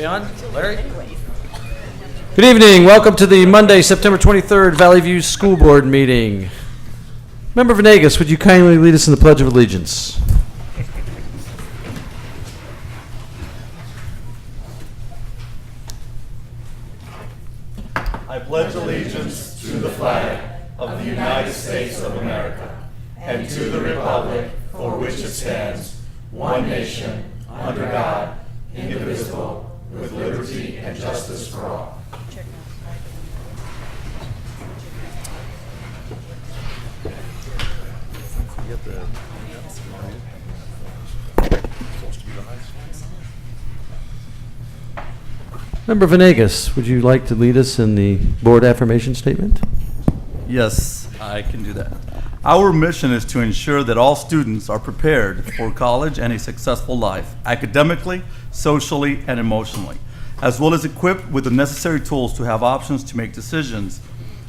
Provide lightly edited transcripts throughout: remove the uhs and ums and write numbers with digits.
we on? Larry? Good evening. Welcome to the Monday, September 23rd Valley View School Board meeting. Member Venegas, would you kindly lead us in the Pledge of Allegiance? I pledge allegiance to the flag of the United States of America and to the republic for which it stands, one nation, under God, indivisible, with liberty and justice for all. Member Venegas, would you like to lead us in the board affirmation statement? Yes, I can do that. Our mission is to ensure that all students are prepared for college and a successful life, academically, socially, and emotionally, as well as equipped with the necessary tools to have options to make decisions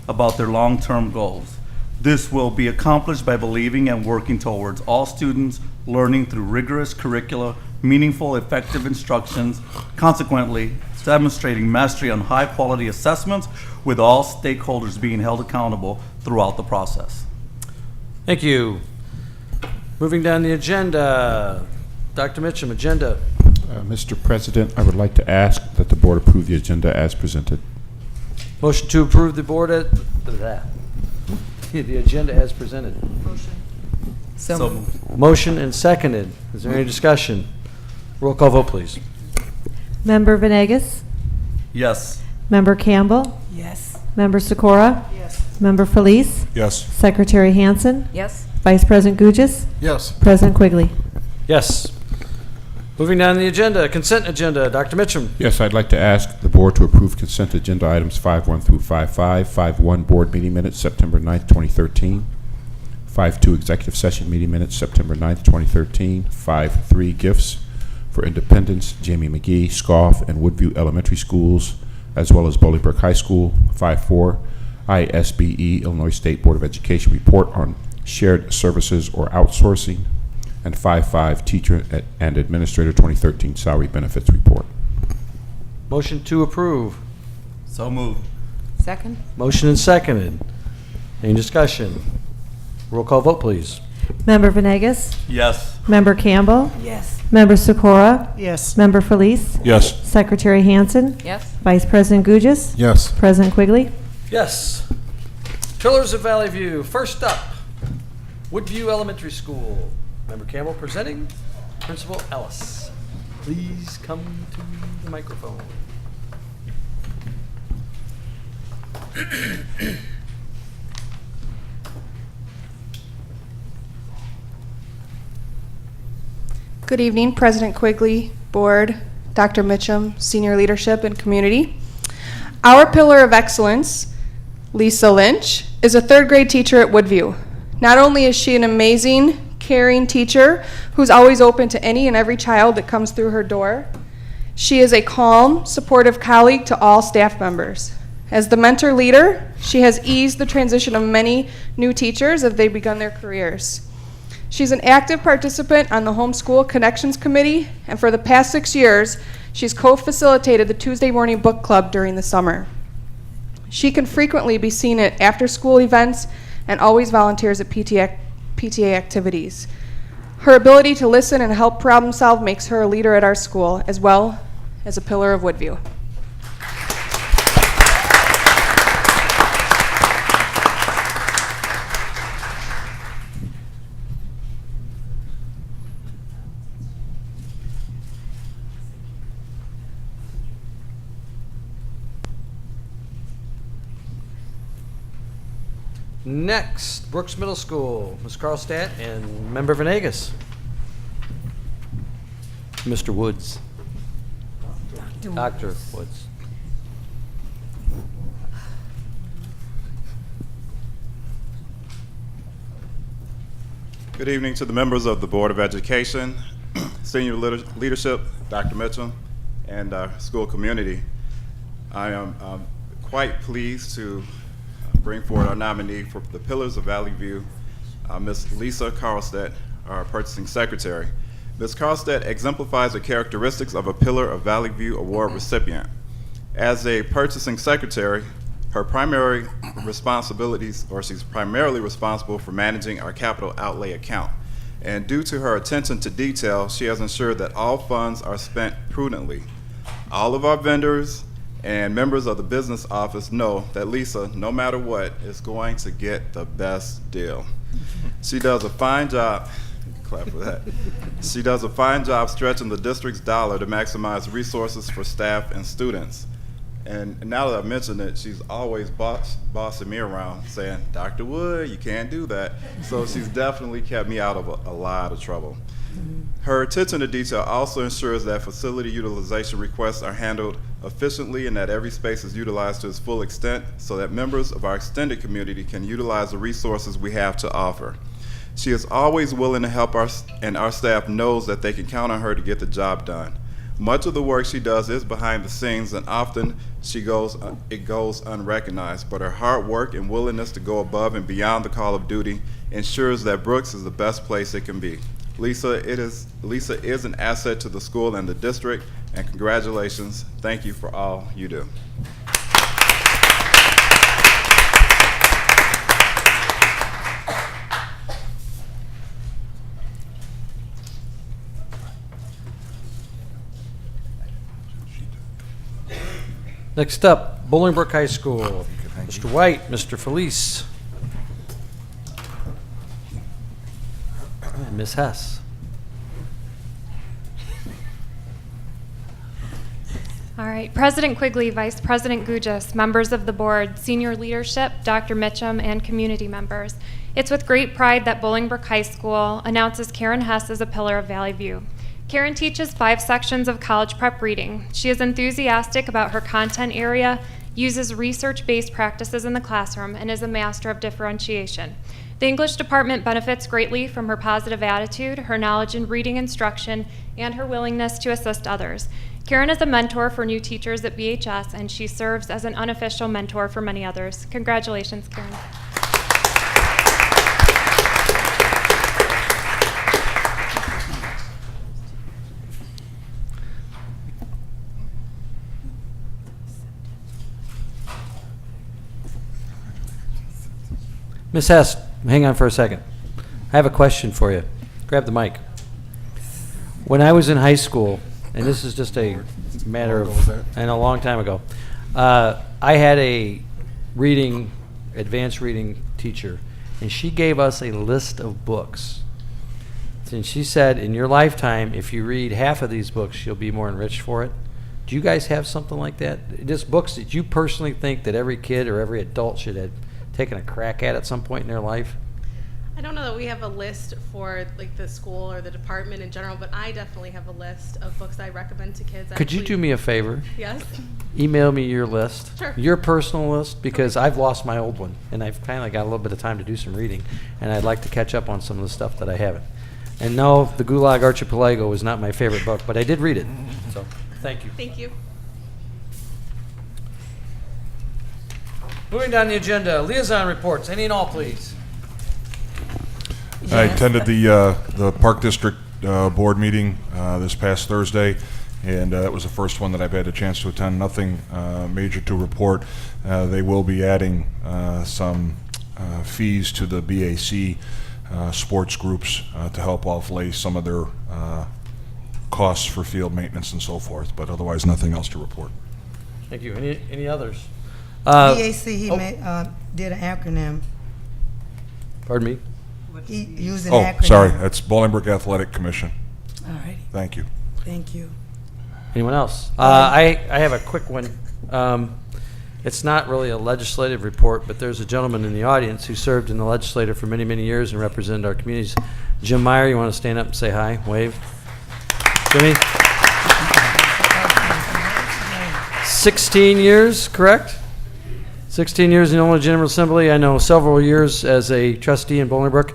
about their long-term goals. This will be accomplished by believing and working towards all students learning through rigorous curricula, meaningful, effective instructions, consequently demonstrating mastery on high-quality assessments with all stakeholders being held accountable throughout the process. Thank you. Moving down the agenda, Dr. Mitchum, agenda. Mr. President, I would like to ask that the board approve the agenda as presented. Motion to approve the board the agenda as presented. So moved. Motion and seconded. Is there any discussion? Roll call vote, please. Member Venegas? Yes. Member Campbell? Yes. Member Sikora? Yes. Member Felice? Yes. Secretary Hansen? Yes. Vice President Gugis? Yes. President Quigley? Yes. Moving down the agenda, consent agenda. Dr. Mitchum. Yes, I'd like to ask the board to approve consent agenda items 5.1 through 5.5, 5.1 board meeting minutes, September 9th, 2013, 5.2 executive session meeting minutes, September 9th, 2013, 5.3 gifts for Independence, Jamie McGee, Scoff, and Woodview Elementary Schools, as well as Bolingbrook High School, 5.4 ISBE, Illinois State Board of Education report on shared services or outsourcing, and 5.5 Teacher and Administrator 2013 Salary Benefits Report. Motion to approve. So moved. Second? Motion and seconded. Any discussion? Roll call vote, please. Member Venegas? Yes. Member Campbell? Yes. Member Sikora? Yes. Member Felice? Yes. Secretary Hansen? Yes. Vice President Gugis? Yes. President Quigley? Yes. Pillars of Valley View. First up, Woodview Elementary School. Member Campbell presenting. Principal Ellis. Please come to the microphone. Good evening, President Quigley, Board, Dr. Mitchum, Senior Leadership, and Community. Our pillar of excellence, Lisa Lynch, is a third grade teacher at Woodview. Not only is she an amazing, caring teacher who's always open to any and every child that comes through her door, she is a calm, supportive colleague to all staff members. As the mentor leader, she has eased the transition of many new teachers as they begun their careers. She's an active participant on the Homeschool Connections Committee, and for the past 6 years, she's co-facilitated the Tuesday morning book club during the summer. She can frequently be seen at after-school events and always volunteers at PTA activities. Her ability to listen and help problem solve makes her a leader at our school, as well as a pillar of Woodview. Next, Brooks Middle School, Ms. Carlstadt and Member Venegas. Mr. Woods. Dr. Woods. Good evening to the members of the Board of Education, Senior Leadership, Dr. Mitchum, and our school community. I am quite pleased to bring forward our nominee for the Pillars of Valley View, Ms. Lisa Carlstadt, our Purchasing Secretary. Ms. Carlstead exemplifies the characteristics of a Pillar of Valley View Award recipient. As a purchasing secretary, her primary responsibilities, or she's primarily responsible for managing our capital outlay account. And due to her attention to detail, she has ensured that all funds are spent prudently. All of our vendors and members of the business office know that Lisa, no matter what, is going to get the best deal. She does a fine job. Clap for that. She does a fine job stretching the district's dollar to maximize resources for staff and students. And now that I've mentioned it, she's always bossing me around saying, Dr. Wood, you can't do that. So she's definitely kept me out of a lot of trouble. Her attention to detail also ensures that facility utilization requests are handled efficiently and that every space is utilized to its full extent so that members of our extended community can utilize the resources we have to offer. She is always willing to help us, and our staff knows that they can count on her to get the job done. Much of the work she does is behind the scenes, and often it goes unrecognized, but her hard work and willingness to go above and beyond the call of duty ensures that Brooks is the best place it can be. Lisa is an asset to the school and the district, and congratulations. Thank you for all you do. Next up, Bolingbrook High School. Mr. White, Mr. Felice. And Ms. Hess. All right, President Quigley, Vice President Gugis, members of the board, senior leadership, Dr. Mitchum, and community members. It's with great pride that Bolingbrook High School announces Karen Hess as a pillar of Valley View. Karen teaches 5 sections of college prep reading. She is enthusiastic about her content area, uses research-based practices in the classroom, and is a master of differentiation. The English department benefits greatly from her positive attitude, her knowledge in reading instruction, and her willingness to assist others. Karen is a mentor for new teachers at BHS, and she serves as an unofficial mentor for many others. Congratulations, Karen. Ms. Hess, hang on for a second. I have a question for you. Grab the mic. When I was in high school, and this is just a matter of, and a long time ago, I had a advanced reading teacher, and she gave us a list of books. And she said, in your lifetime, if you read half of these books, you'll be more enriched for it. Do you guys have something like that? Just books that you personally think that every kid or every adult should have taken a crack at some point in their life? I don't know that we have a list for like the school or the department in general, but I definitely have a list of books I recommend to kids. Could you do me a favor? Yes. Email me your list, Sure. your personal list, because I've lost my old one, and I've kind of got a little bit of time to do some reading, and I'd like to catch up on some of the stuff that I haven't. And no, The Gulag Archipelago is not my favorite book, but I did read it. So, thank you. Thank you. Moving down the agenda, liaison reports, any and all, please. I attended the Park District board meeting this past Thursday, and that was the first one that I've had a chance to attend. Nothing major to report. They will be adding some fees to the BAC sports groups to help offlay some of their costs for field maintenance and so forth, but otherwise nothing else to report. Thank you. Any others? BAC, he did an acronym. Pardon me? He used an Oh, acronym. sorry, that's Bolingbrook Athletic Commission. All righty, Thank you. thank you. Anyone else? I have a quick one. It's not really a legislative report, but there's a gentleman in the audience who served in the legislature for many, many years and represented our communities. Jim Meyer, you want to stand up and say hi, wave? Jimmy? 16 years, correct? 16 years in the Illinois General Assembly. I know several years as a trustee in Bolingbrook.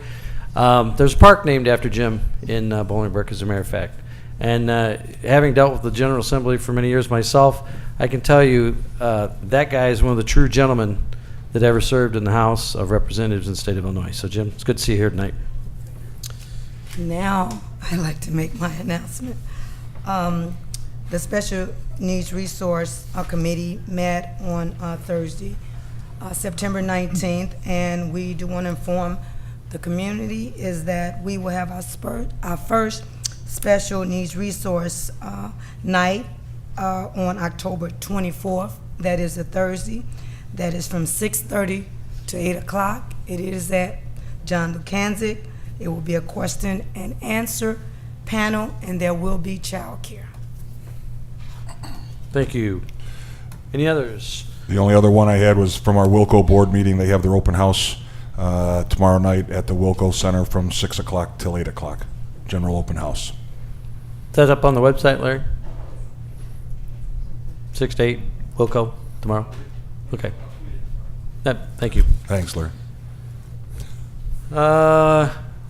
There's a park named after Jim in Bolingbrook, as a matter of fact. And having dealt with the General Assembly for many years myself, I can tell you that guy is one of the true gentlemen that ever served in the House of Representatives in the state of Illinois. So, Jim, it's good to see you here tonight. Now, I'd like to make my announcement. The Special Needs Resource Committee met on Thursday, September 19th, and we do want to inform the community is that we will have our first Special Needs Resource Night on October 24th. That is a Thursday. That is from 6:30 to 8 o'clock. It is at John Lukanzik. It will be a question and answer panel, and there will be childcare. Thank you. Any others? The only other one I had was from our Wilco board meeting. They have their open house tomorrow night at the Wilco Center from 6 o'clock till 8 o'clock. General open house. Is that up on the website, Larry? 6 to 8, Wilco, tomorrow? Okay. Thank you. Thanks, Larry.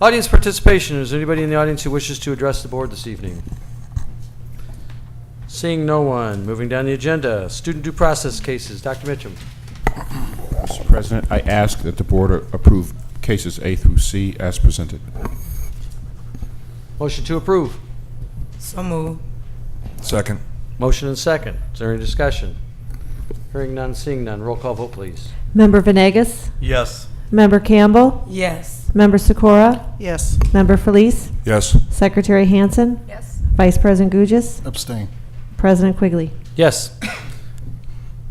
Audience participation. Is there anybody in the audience who wishes to address the board this evening? Seeing no one. Moving down the agenda. Student due process cases. Dr. Mitchum. Mr. President, I ask that the board approve cases A through C as presented. Motion to approve. So moved. Second. Motion and second. Is there any discussion? Hearing none, seeing none. Roll call vote, please. Member Venegas, Yes. Member Campbell, Yes. Member Sikora, Yes. Member Felice, Yes. Secretary Hansen, Yes. Vice President Gugis, Abstain. President Quigley. Yes.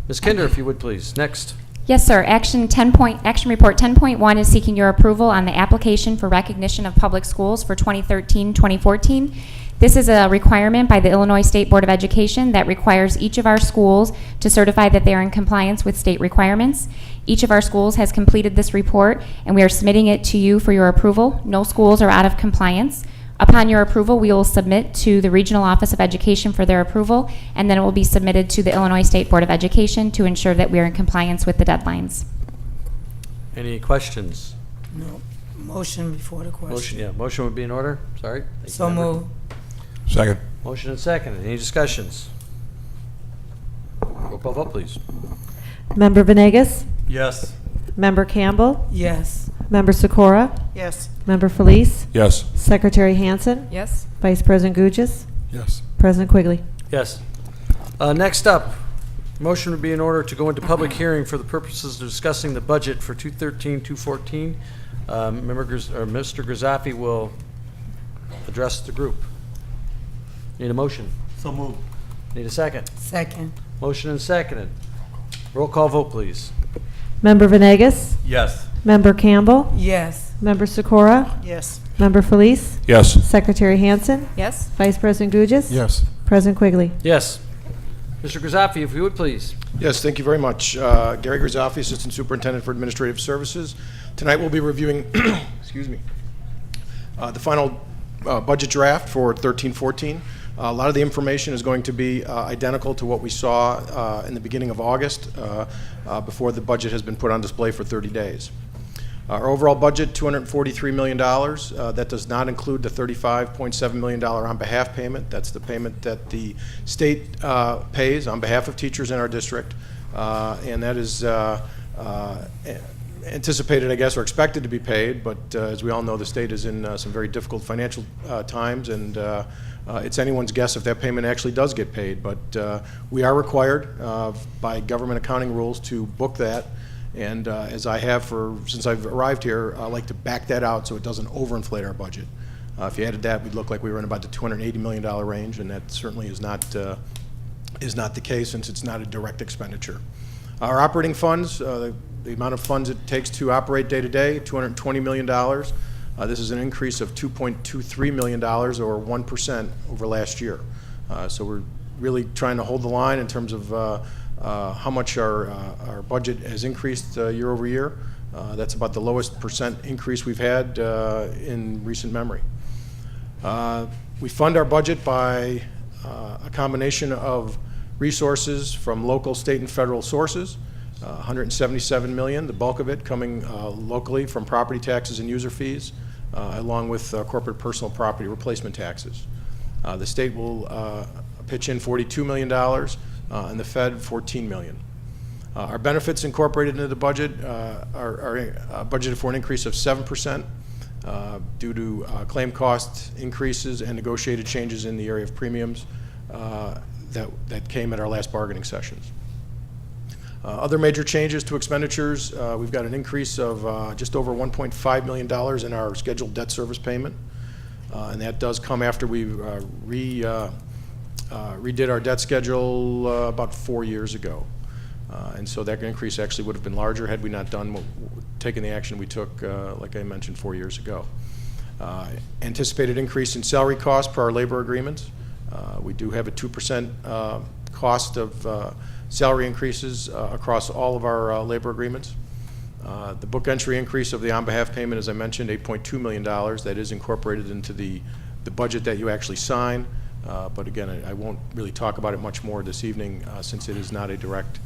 Ms. Kinder, if you would, please. Next. Yes, sir. Action Report 10.1 is seeking your approval on the application for recognition of public schools for 2013-2014. This is a requirement by the Illinois State Board of Education that requires each of our schools to certify that they are in compliance with state requirements. Each of our schools has completed this report, and we are submitting it to you for your approval. No schools are out of compliance. Upon your approval, we will submit to the Regional Office of Education for their approval, and then it will be submitted to the Illinois State Board of Education to ensure that we are in compliance with the deadlines. Any questions? No. Motion before the question. Motion would be in order. Sorry. Thank you, So member. moved. Second. Motion and second. Any discussions? Roll call vote, please. Member Venegas, Yes. Member Campbell, Yes. Member Sikora, Yes. Member Felice, Yes. Secretary Hansen, Yes. Vice President Gugis, Yes. President Quigley. Yes. Next up, motion would be in order to go into public hearing for the purposes of discussing the budget for 2013-2014. Mr. Grizafi will address the group. Need a motion? So moved. Need a second? Second. Motion and seconded. Roll call vote, please. Member Venegas, Yes. Member Campbell, Yes. Member Sikora, Yes. Member Felice, Yes. Secretary Hansen, Yes. Vice President Gugis, Yes. President Quigley. Yes. Mr. Grizafi, if you would, please. Yes, thank you very much. Gary Grizafi, Assistant Superintendent for Administrative Services. Tonight we'll be reviewing, excuse me, the final budget draft for 13-14. A lot of the information is going to be identical to what we saw in the beginning of August before the budget has been put on display for 30 days. Our overall budget, $243 million. That does not include the $35.7 million on behalf payment. That's the payment that the state pays on behalf of teachers in our district. And that is anticipated, I guess, or expected to be paid. But as we all know, the state is in some very difficult financial times, and it's anyone's guess if that payment actually does get paid. But we are required by government accounting rules to book that. And as I have since I've arrived here, I like to back that out so it doesn't overinflate our budget. If you added that, we'd look like we were in about the $280 million range, and that certainly is not the case since it's not a direct expenditure. Our operating funds, the amount of funds it takes to operate day to day, $220 million. This is an increase of $2.23 million, or 1% over last year. So we're really trying to hold the line in terms of how much our budget has increased year over year. That's about the lowest percent increase we've had in recent memory. We fund our budget by a combination of resources from local, state, and federal sources. $177 million, the bulk of it coming locally from property taxes and user fees, along with corporate personal property replacement taxes. The state will pitch in $42 million, and the Fed $14 million. Our benefits incorporated into the budget are budgeted for an increase of 7%. due to claim cost increases and negotiated changes in the area of premiums that came at our last bargaining sessions. Other major changes to expenditures, we've got an increase of just over $1.5 million in our scheduled debt service payment. And that does come after we redid our debt schedule about 4 years ago. And so that increase actually would have been larger had we not taken the action we took, like I mentioned, 4 years ago. Anticipated increase in salary costs per our labor agreements. We do have a 2% cost of salary increases across all of our labor agreements. The book entry increase of the on-behalf payment, as I mentioned, $8.2 million. That is incorporated into the budget that you actually sign. But again, I won't really talk about it much more this evening since it is not a direct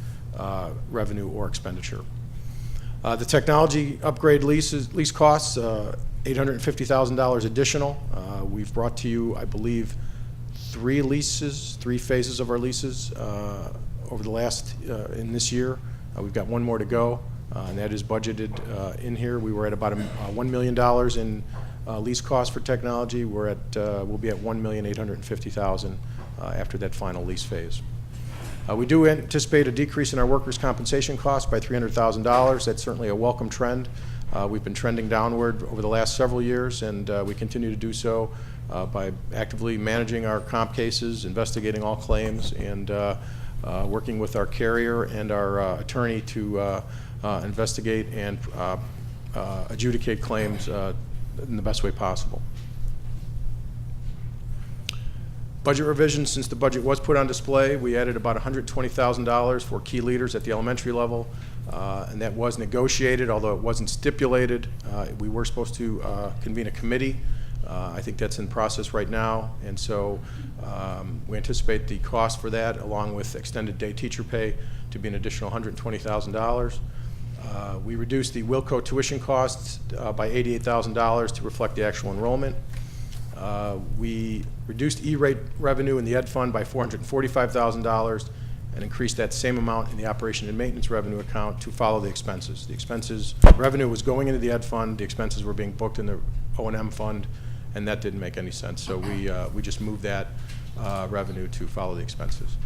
revenue or expenditure. The technology upgrade lease costs, $850,000 additional. We've brought to you, I believe, 3 phases of our leases over the last, in this year. We've got 1 more to go, and that is budgeted in here. We were at about $1 million in lease costs for technology. We'll be at $1,850,000 after that final lease phase. We do anticipate a decrease in our workers' compensation costs by $300,000. That's certainly a welcome trend. We've been trending downward over the last several years, and we continue to do so by actively managing our comp cases, investigating all claims, and working with our carrier and our attorney to investigate and adjudicate claims in the best way possible. Budget revisions. Since the budget was put on display, we added about $120,000 for key leaders at the elementary level, and that was negotiated, although it wasn't stipulated. We were supposed to convene a committee. I think that's in process right now, and so we anticipate the cost for that, along with extended day teacher pay, to be an additional $120,000. We reduced the Wilco tuition costs by $88,000 to reflect the actual enrollment. We reduced E-rate revenue in the Ed Fund by $445,000 and increased that same amount in the operation and maintenance revenue account to follow the expenses. The expenses, revenue was going into the Ed Fund, the expenses were being booked in the O&M fund, and that didn't make any sense. So we just moved that revenue to follow the expenses.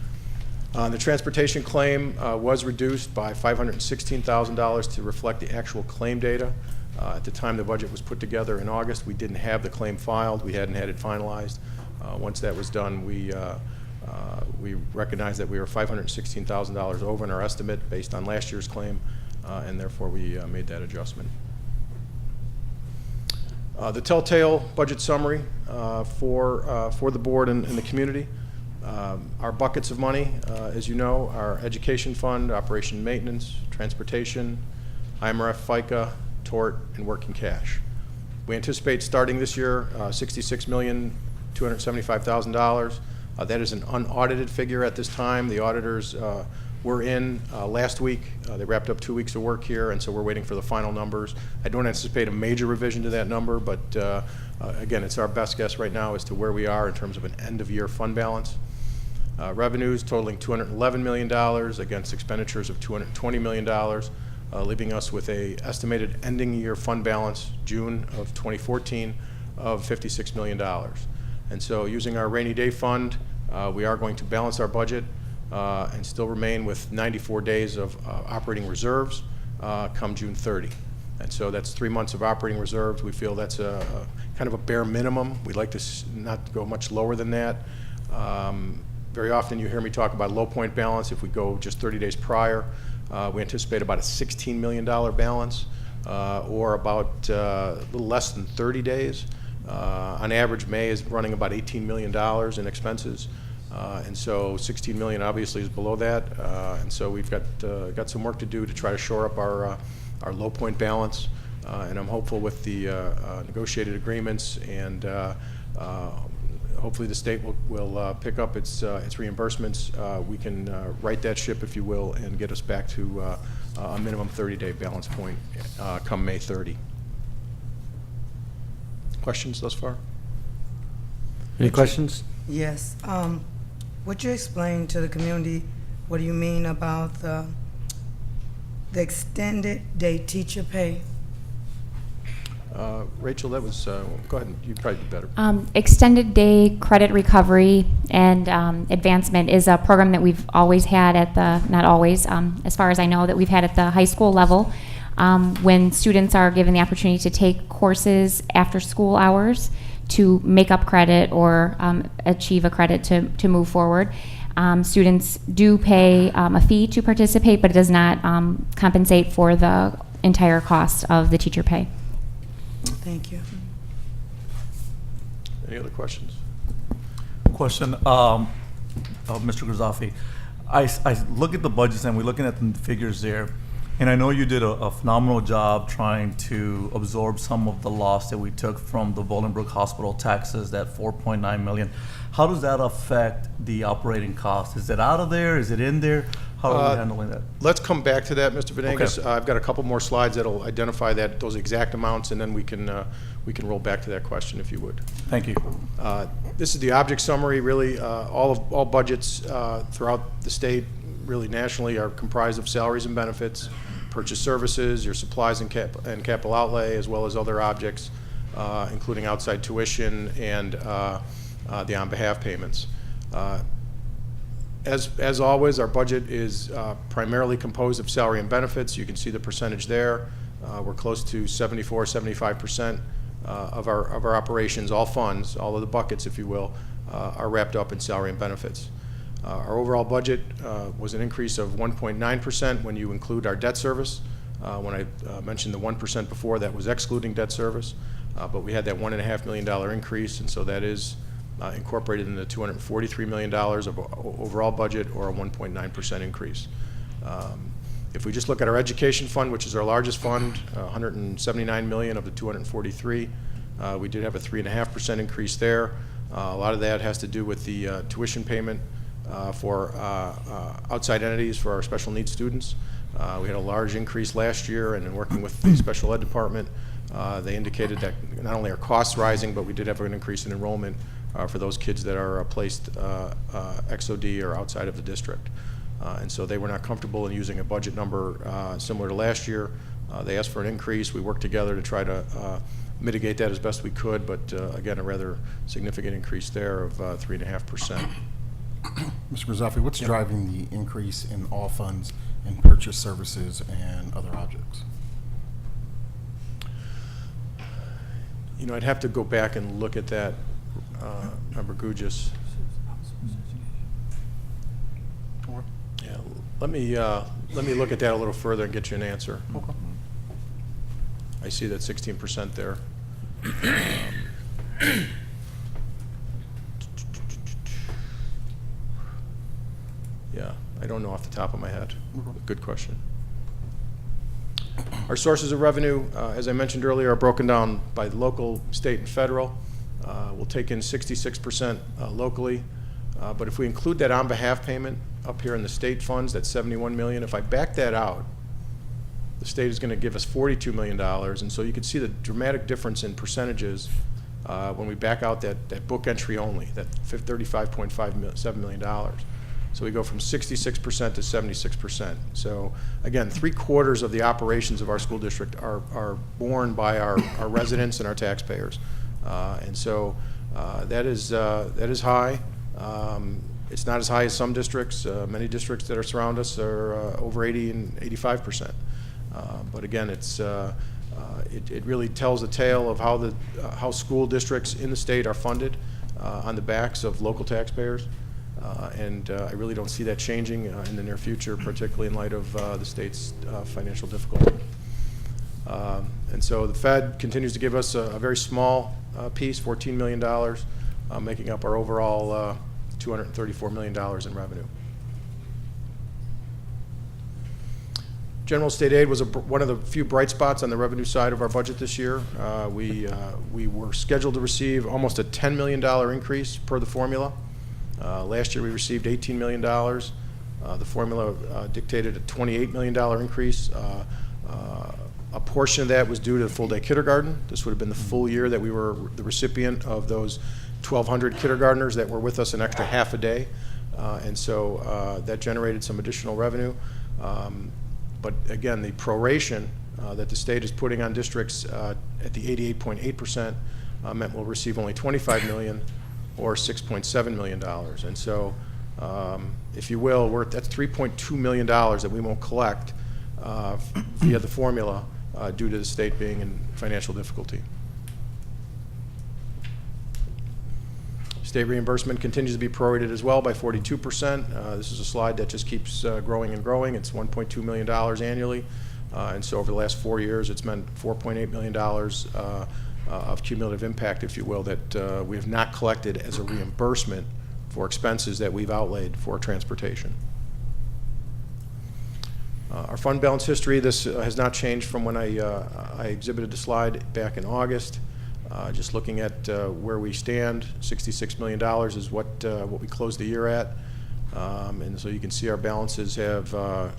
The transportation claim was reduced by $516,000 to reflect the actual claim data. At the time the budget was put together in August, we didn't have the claim filed. We hadn't had it finalized. Once that was done, we recognized that we were $516,000 over in our estimate based on last year's claim, and therefore we made that adjustment. The telltale budget summary for the board and the community. Our buckets of money, as you know, are education fund, operation and maintenance, transportation, IMRF, FICA, tort, and working cash. We anticipate starting this year $66,275,000. That is an unaudited figure at this time. The auditors were in last week. They wrapped up 2 weeks of work here, and so we're waiting for the final numbers. I don't anticipate a major revision to that number, but again, it's our best guess right now as to where we are in terms of an end-of-year fund balance. Revenues totaling $211 million against expenditures of $220 million, leaving us with an estimated ending year fund balance, June of 2014, of $56 million. And so using our rainy day fund, we are going to balance our budget and still remain with 94 days of operating reserves come June 30. And so that's 3 months of operating reserves. We feel that's a kind of a bare minimum. We'd like to not go much lower than that. Very often you hear me talk about low point balance. If we go just 30 days prior, we anticipate about a $16 million balance, or about a little less than 30 days. On average, May is running about $18 million in expenses, and so $16 million obviously is below that. And so we've got some work to do to try to shore up our low point balance. And I'm hopeful with the negotiated agreements and hopefully the state will pick up its reimbursements. We can right that ship, if you will, and get us back to a minimum 30-day balance point come May 30. Questions thus far? Any questions? Yes. Would you explain to the community what do you mean about the extended day teacher pay? Rachel, that was, go ahead, you'd probably be better. Extended day credit recovery and advancement is a program that we've always had at the, not always, as far as I know, that we've had at the high school level. When students are given the opportunity to take courses after school hours to make up credit or achieve a credit to move forward. Students do pay a fee to participate, but it does not compensate for the entire cost of the teacher pay. Thank you. Any other questions? Question, Mr. Grisafi. I look at the budgets and we're looking at the figures there, and I know you did a phenomenal job trying to absorb some of the loss that we took from the Bolingbrook Hospital taxes, that $4.9 million. How does that affect the operating cost? Is it out of there? Is it in there? How are we handling that? Let's come back to that, Mr. Vedangas. Okay. I've got a couple more slides that'll identify those exact amounts, and then we can roll back to that question if you would. Thank you. This is the object summary. Really, all budgets throughout the state, really nationally, are comprised of salaries and benefits, purchase services, your supplies and capital outlay, as well as other objects, including outside tuition and the on-behalf payments. As always, our budget is primarily composed of salary and benefits. You can see the percentage there. We're close to 75% of our operations, all funds, all of the buckets, if you will, are wrapped up in salary and benefits. Our overall budget was an increase of 1.9% when you include our debt service. When I mentioned the 1% before, that was excluding debt service, but we had that $1.5 million increase, and so that is incorporated in the $243 million of overall budget, or a 1.9% increase. If we just look at our education fund, which is our largest fund, $179 million of the 243, we did have a 3.5% increase there. A lot of that has to do with the tuition payment for outside entities for our special needs students. We had a large increase last year, and in working with the special ed department, they indicated that not only are costs rising, but we did have an increase in enrollment for those kids that are placed XOD or outside of the district. And so they were not comfortable in using a budget number similar to last year. They asked for an increase. We worked together to try to mitigate that as best we could, but again, a rather significant increase there of 3.5%. Mr. Grisafi, what's driving the increase in all funds and purchase services and other objects? You know, I'd have to go back and look at that, Member Gugis. Yeah, let me look at that a little further and get you an answer. Okay. I see that 16% there. Yeah, I don't know off the top of my head. Good question. Our sources of revenue, as I mentioned earlier, are broken down by local, state, and federal. We'll take in 66% locally, but if we include that on-behalf payment up here in the state funds, that's $71 million. If I back that out, the state is going to give us $42 million, and so you can see the dramatic difference in percentages when we back out that book entry only, that $35.7 million. So we go from 66% to 76%. So again, 3/4 of the operations of our school district are borne by our residents and our taxpayers. And so that is high. It's not as high as some districts. Many districts that surround us are over 80 and 85%. But again, it really tells a tale of how school districts in the state are funded on the backs of local taxpayers. And I really don't see that changing in the near future, particularly in light of the state's financial difficulty. And so the Fed continues to give us a very small piece, $14 million, making up our overall $234 million in revenue. General state aid was one of the few bright spots on the revenue side of our budget this year. We were scheduled to receive almost a $10 million increase per the formula. Last year we received $18 million. The formula dictated a $28 million increase. A portion of that was due to the full-day kindergarten. This would have been the full year that we were the recipient of those 1,200 kindergartners that were with us an extra half a day. And so that generated some additional revenue. But again, the proration that the state is putting on districts at the 88.8% meant we'll receive only $25 million or $6.7 million. And so, if you will, that's $3.2 million that we won't collect via the formula due to the state being in financial difficulty. State reimbursement continues to be prorated as well by 42%. This is a slide that just keeps growing and growing. It's $1.2 million annually. And so over the last 4 years, it's meant $4.8 million of cumulative impact, if you will, that we have not collected as a reimbursement for expenses that we've outlaid for transportation. Our fund balance history, this has not changed from when I exhibited the slide back in August. Just looking at where we stand, $66 million is what we closed the year at. And so you can see our balances have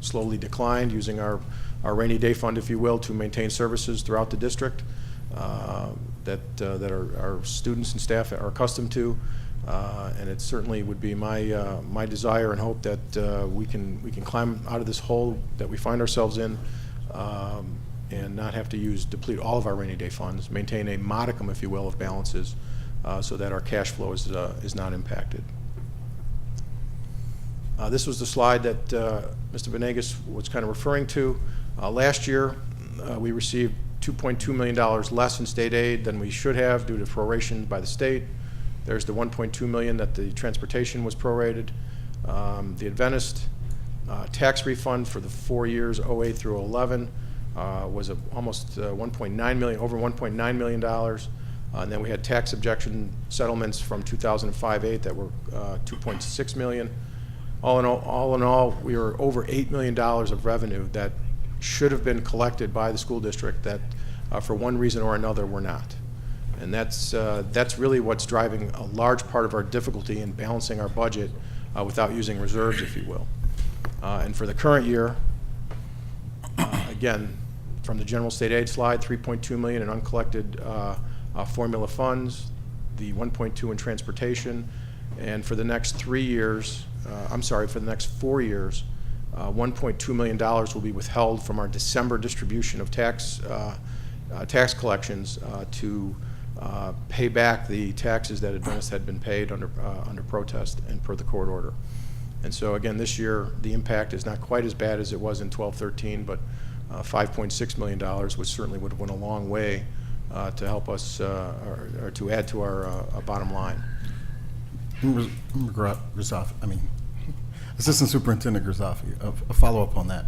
slowly declined using our rainy day fund, if you will, to maintain services throughout the district that our students and staff are accustomed to. And it certainly would be my desire and hope that we can climb out of this hole that we find ourselves in and not have to deplete all of our rainy day funds, maintain a modicum, if you will, of balances so that our cash flow is not impacted. This was the slide that Mr. Venegas was kind of referring to. Last year, we received $2.2 million less in state aid than we should have due to proration by the state. There's the $1.2 million that the transportation was prorated. The Adventist tax refund for the 4 years, 08 through 11, was almost $1.9 million, over $1.9 million. And then we had tax objection settlements from 2005-08 that were $2.6 million. All in all, we were over $8 million of revenue that should have been collected by the school district that, for one reason or another, were not. And that's really what's driving a large part of our difficulty in balancing our budget without using reserves, if you will. And for the current year, again, from the general state aid slide, $3.2 million in uncollected formula funds, the $1.2 in transportation, and for the next 3 years, for the next 4 years, $1.2 million will be withheld from our December distribution of tax collections to pay back the taxes that Adventist had been paid under protest and per the court order. And so again, this year, the impact is not quite as bad as it was in 12-13, but $5.6 million, which certainly would have went a long way to help us or to add to our bottom line. Assistant Superintendent Grazafi, a follow-up on that.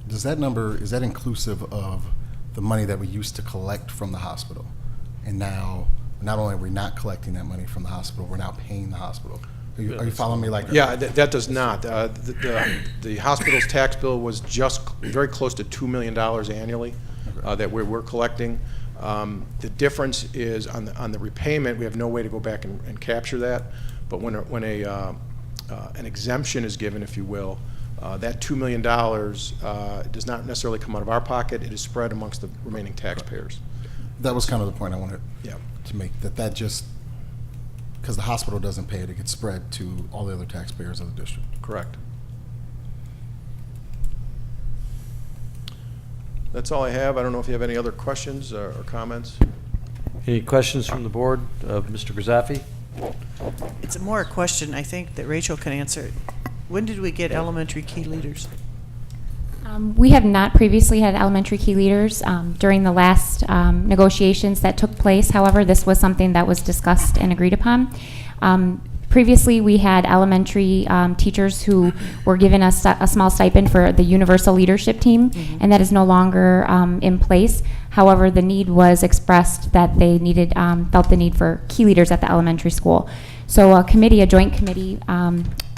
Is that inclusive of the money that we used to collect from the hospital? And now, not only are we not collecting that money from the hospital, we're now paying the hospital. Are you following me like that? Yeah, that does not. The hospital's tax bill was just very close to $2 million annually that we're collecting. The difference is on the repayment, we have no way to go back and capture that. But when an exemption is given, if you will, that $2 million does not necessarily come out of our pocket. It is spread amongst the remaining taxpayers. That was kind of the point I wanted to make, that just, because the hospital doesn't pay it, it gets spread to all the other taxpayers of the district. Correct. That's all I have. I don't know if you have any other questions or comments. Any questions from the board of Mr. Grazafi? It's more a question, I think, that Rachel can answer. When did we get elementary key leaders? We have not previously had elementary key leaders during the last negotiations that took place. However, this was something that was discussed and agreed upon. Previously, we had elementary teachers who were given a small stipend for the universal leadership team, and that is no longer in place. However, the need was expressed that they needed, felt the need for key leaders at the elementary school. So a joint committee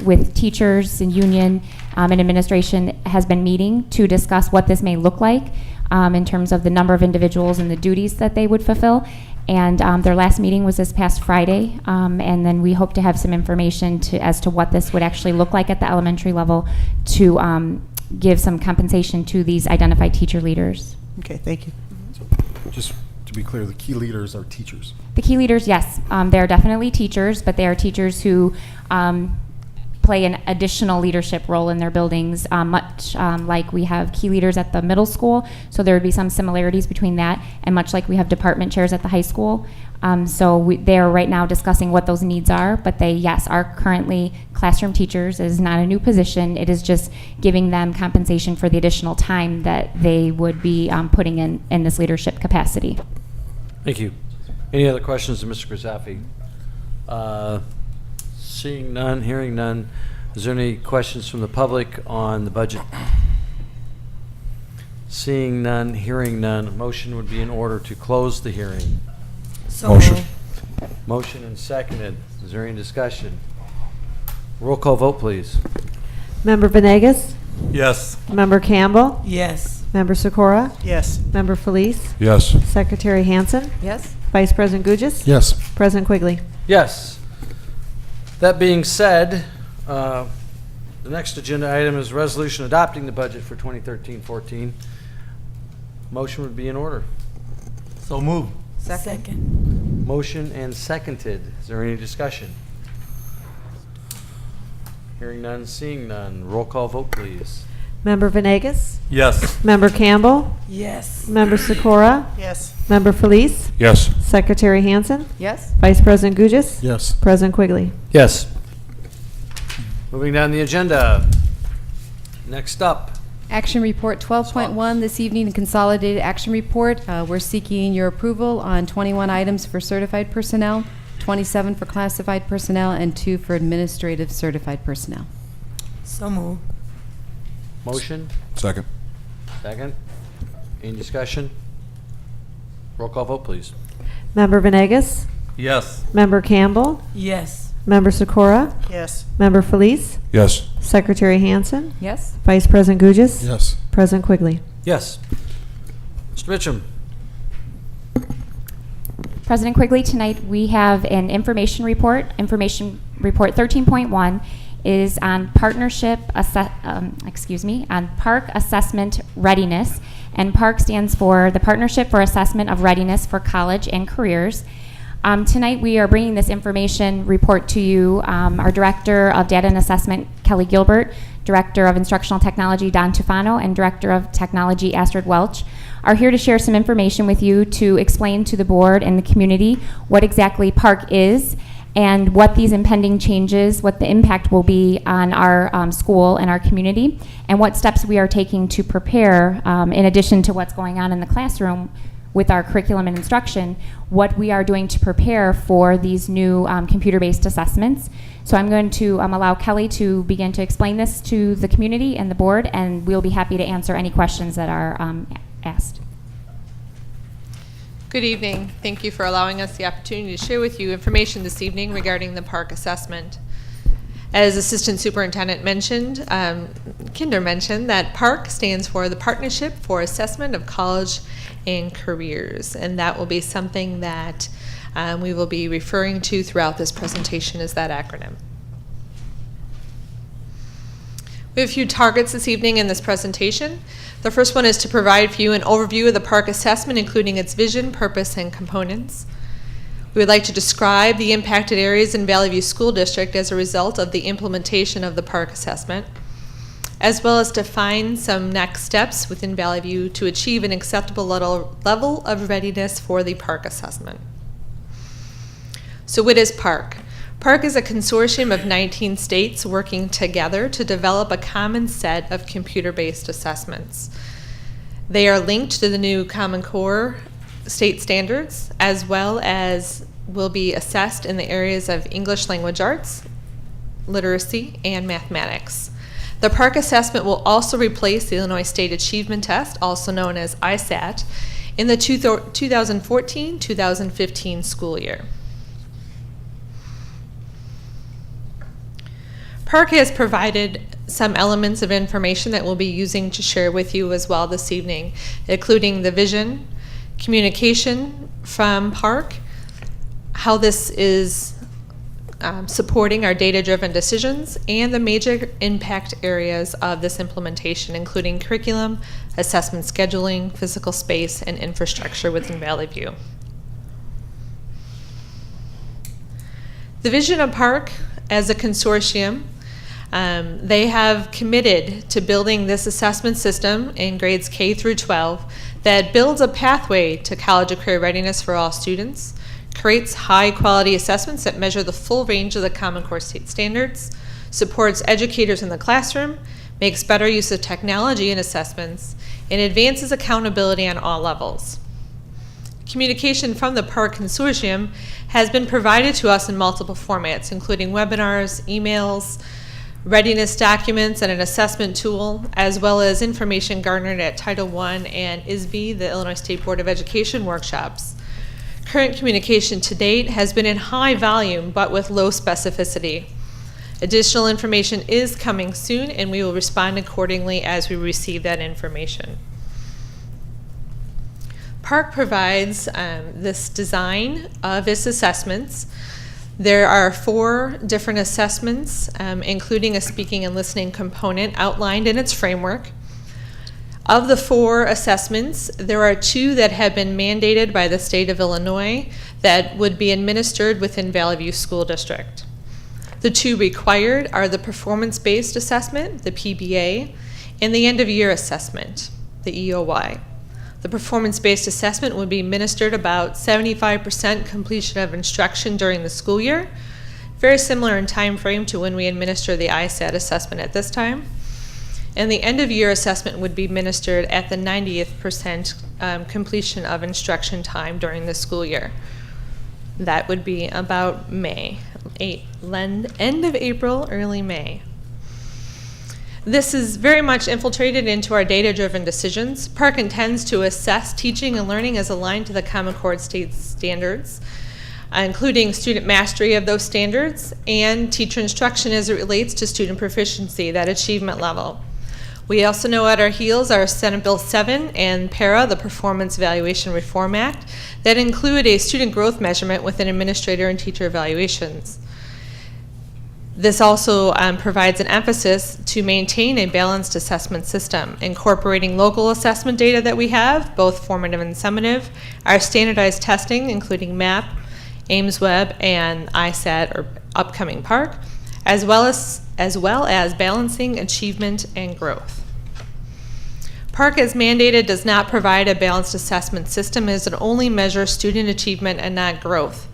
with teachers and union and administration has been meeting to discuss what this may look like in terms of the number of individuals and the duties that they would fulfill. And their last meeting was this past Friday, and then we hope to have some information as to what this would actually look like at the elementary level to give some compensation to these identified teacher leaders. Okay, thank you. So just to be clear, the key leaders are teachers. The key leaders, yes, they are definitely teachers, but they are teachers who play an additional leadership role in their buildings, much like we have key leaders at the middle school. So there would be some similarities between that, and much like we have department chairs at the high school. They are right now discussing what those needs are, but they, yes, are currently classroom teachers. It is not a new position. It is just giving them compensation for the additional time that they would be putting in this leadership capacity. Thank you. Any other questions of Mr. Grisafi? Seeing none, hearing none. Is there any questions from the public on the budget? Seeing none, hearing none. A motion would be in order to close the hearing. Motion. Motion and seconded. Is there any discussion? Roll call vote, please. Member Venegas? Yes. Member Campbell? Yes. Member Sikora? Yes. Member Felice? Yes. Secretary Hansen? Yes. Vice President Gugis? Yes. President Quigley? Yes. That being said, the next agenda item is resolution adopting the budget for 2013-14. Motion would be in order. So move. Second. Motion and seconded. Is there any discussion? Hearing none, seeing none. Roll call vote, please. Member Venegas? Yes. Member Campbell? Yes. Member Sikora? Yes. Member Felice? Yes. Secretary Hansen? Yes. Vice President Gugis? Yes. President Quigley? Yes. Moving down the agenda. Next up. Action Report 12.1 this evening, a consolidated action report. We're seeking your approval on 21 items for certified personnel, 27 for classified personnel, and 2 for administrative certified personnel. So move. Motion. Second. Second. Any discussion? Roll call vote, please. Member Venegas? Yes. Member Campbell? Yes. Member Sikora? Yes. Member Felice? Yes. Secretary Hansen? Yes. Vice President Gugis? Yes. President Quigley? Yes. Mr. Mitchum. President Quigley, tonight we have an information report. Information report 13.1 is on on park assessment readiness, and PARC stands for the Partnership for Assessment of Readiness for College and Careers. Tonight we are bringing this information report to you. Our Director of Data and Assessment, Kelly Gilbert, Director of Instructional Technology, Don Tufano, and Director of Technology, Astrid Welch, are here to share some information with you to explain to the board and the community what exactly PARC is and what these impending changes, what the impact will be on our school and our community, and what steps we are taking to prepare, in addition to what's going on in the classroom with our curriculum and instruction, what we are doing to prepare for these new computer-based assessments. So I'm going to allow Kelly to begin to explain this to the community and the board, and we'll be happy to answer any questions that are asked. Good evening. Thank you for allowing us the opportunity to share with you information this evening regarding the PARC assessment. As Assistant Superintendent mentioned, Kinder mentioned that PARC stands for the Partnership for Assessment of College and Careers, and that will be something that we will be referring to throughout this presentation as that acronym. We have a few targets this evening in this presentation. The first one is to provide for you an overview of the PARC assessment, including its vision, purpose, and components. We would like to describe the impacted areas in Valley View School District as a result of the implementation of the PARC assessment, as well as define some next steps within Valley View to achieve an acceptable level of readiness for the PARC assessment. So what is PARC? PARC is a consortium of 19 states working together to develop a common set of computer-based assessments. They are linked to the new Common Core state standards, as well as will be assessed in the areas of English language arts, literacy, and mathematics. The PARC assessment will also replace the Illinois State Achievement Test, also known as ISAT, in the 2014-2015 school year. PARC has provided some elements of information that we'll be using to share with you as well this evening, including the vision, communication from PARC, how this is supporting our data-driven decisions, and the major impact areas of this implementation, including curriculum, assessment scheduling, physical space, and infrastructure within Valley View. The vision of PARC as a consortium They have committed to building this assessment system in grades K through 12 that builds a pathway to college and career readiness for all students, creates high-quality assessments that measure the full range of the Common Core state standards, supports educators in the classroom, makes better use of technology in assessments, and advances accountability on all levels. Communication from the PARC Consortium has been provided to us in multiple formats, including webinars, emails, readiness documents, and an assessment tool, as well as information garnered at Title I and ISB, the Illinois State Board of Education workshops. Current communication to date has been in high volume, but with low specificity. Additional information is coming soon, and we will respond accordingly as we receive that information. PARC provides this design of its assessments. There are 4 different assessments, including a speaking and listening component outlined in its framework. Of the 4 assessments, there are 2 that have been mandated by the state of Illinois that would be administered within Valley View School District. The 2 required are the performance-based assessment, the PBA, and the end-of-year assessment, the EOY. The performance-based assessment would be administered about 75% completion of instruction during the school year, very similar in time frame to when we administer the ISAT assessment at this time. And the end-of-year assessment would be administered at the 90th% completion of instruction time during the school year. That would be about May, end of April, early May. This is very much infiltrated into our data-driven decisions. PARC intends to assess teaching and learning as aligned to the Common Core state standards, including student mastery of those standards and teacher instruction as it relates to student proficiency, that achievement level. We also know at our heels are Senate Bill 7 and PARA, the Performance Evaluation Reform Act, that include a student growth measurement within administrator and teacher evaluations. This also provides an emphasis to maintain a balanced assessment system, incorporating local assessment data that we have, both formative and summative, our standardized testing, including MAP, AIMS-Web, and ISAT, or upcoming PARC, as well as balancing achievement and growth. PARC, as mandated, does not provide a balanced assessment system as it only measures student achievement and not growth.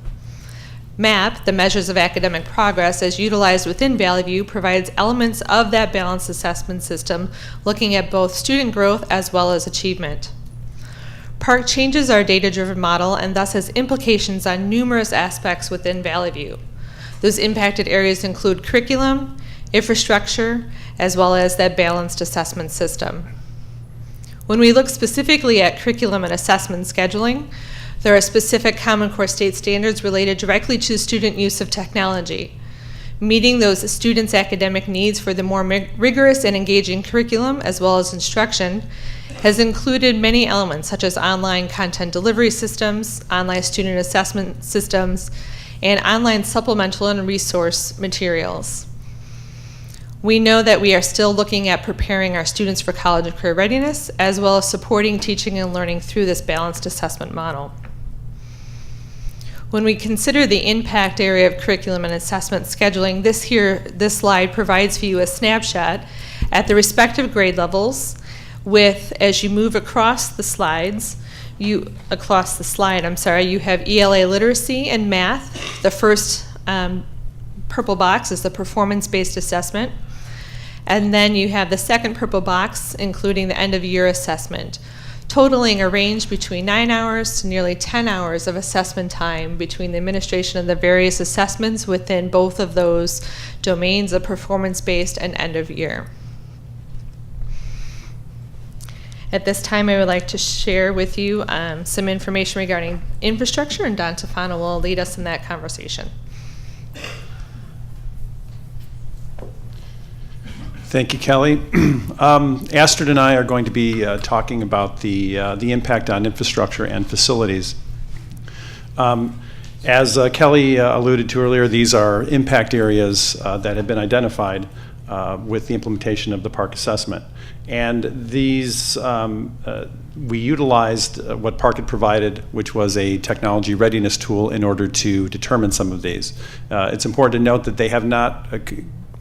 MAP, the Measures of Academic Progress, as utilized within Valley View, provides elements of that balanced assessment system, looking at both student growth as well as achievement. PARC changes our data-driven model and thus has implications on numerous aspects within Valley View. Those impacted areas include curriculum, infrastructure, as well as that balanced assessment system. When we look specifically at curriculum and assessment scheduling, there are specific Common Core state standards related directly to student use of technology. Meeting those students' academic needs for the more rigorous and engaging curriculum as well as instruction has included many elements such as online content delivery systems, online student assessment systems, and online supplemental and resource materials. We know that we are still looking at preparing our students for college and career readiness, as well as supporting teaching and learning through this balanced assessment model. When we consider the impact area of curriculum and assessment scheduling, this slide provides for you a snapshot at the respective grade levels with, as you move across the slide, you have ELA literacy and math. The first purple box is the performance-based assessment. And then you have the second purple box, including the end-of-year assessment, totaling a range between 9 hours to nearly 10 hours of assessment time between the administration of the various assessments within both of those domains of performance-based and end-of-year. At this time, I would like to share with you some information regarding infrastructure, and Don Tofano will lead us in that conversation. Thank you, Kelly. Astrid and I are going to be talking about the impact on infrastructure and facilities. As Kelly alluded to earlier, these are impact areas that have been identified with the implementation of the PARC assessment. And these, we utilized what PARC had provided, which was a technology readiness tool in order to determine some of these. It's important to note that they have not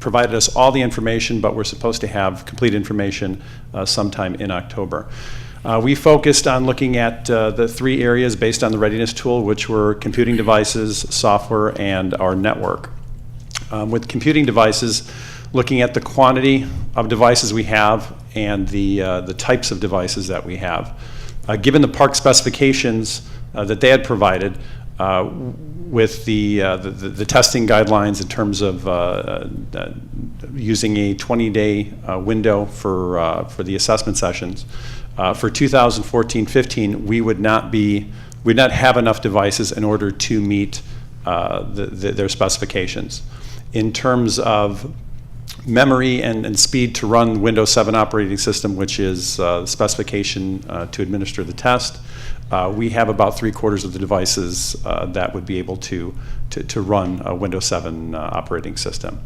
provided us all the information, but we're supposed to have complete information sometime in October. We focused on looking at the 3 areas based on the readiness tool, which were computing devices, software, and our network. With computing devices, looking at the quantity of devices we have and the types of devices that we have. Given the park specifications that they had provided, with the testing guidelines in terms of using a 20-day window for the assessment sessions, for 2014-15, we would not have enough devices in order to meet their specifications. In terms of memory and speed to run Windows 7 operating system, which is the specification to administer the test, we have about 3/4 of the devices that would be able to run a Windows 7 operating system.